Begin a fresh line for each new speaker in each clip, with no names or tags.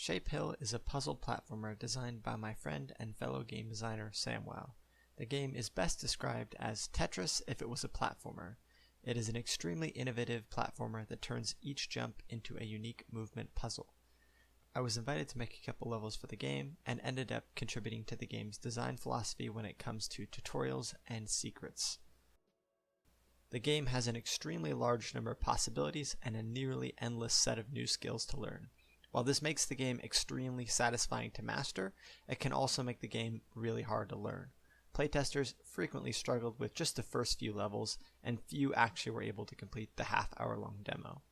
Shape Hill is a puzzle platformer designed by my friend and fellow game designer Samwell. The game is best described as Tetris if it was a platformer. It is an extremely innovative platformer that turns each jump into a unique movement puzzle. I was invited to make a couple levels for the game and ended up contributing to the game's design philosophy when it comes to tutorials and secrets. The game has an extremely large number of possibilities and a nearly endless set of new skills to learn. While this makes the game extremely satisfying to master, it can also make the game really hard to learn. Playtesters frequently struggled with just the first few levels, and few actually were able to complete the half-hour-long demo.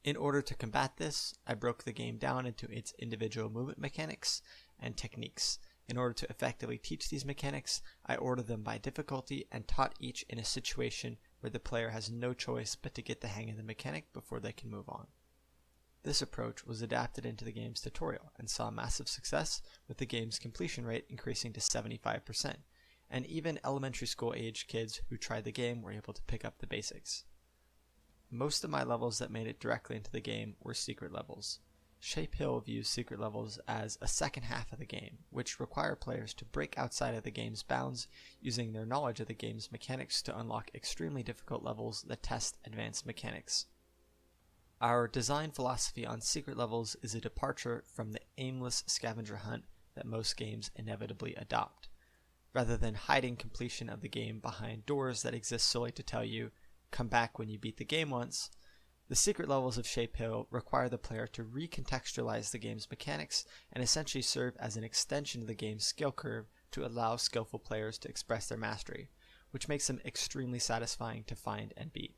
In order to combat this, I broke the game down into its individual movement mechanics and techniques. In order to effectively teach these mechanics, I ordered them by difficulty and taught each in a situation where the player has no choice but to get the hang of the mechanic before they can move on. This approach was adapted into the game's tutorial and saw massive success, with the game's completion rate increasing to 75%, and even elementary school age kids who tried the game were able to pick up the basics. Most of my levels that made it directly into the game were secret levels. Shape Hill views secret levels as a second half of the game, which require players to break outside of the game's bounds using their knowledge of the game's mechanics to unlock extremely difficult levels that test advanced mechanics. Our design philosophy on secret levels is a departure from the aimless scavenger hunt that most games inevitably adopt. Rather than hiding completion of the game behind doors that exist solely to tell you, come back when you beat the game once, the secret levels of Shape Hill require the player to recontextualize the game's mechanics and essentially serve as an extension of the game's skill curve to allow skillful players to express their mastery, which makes them extremely satisfying to find and beat.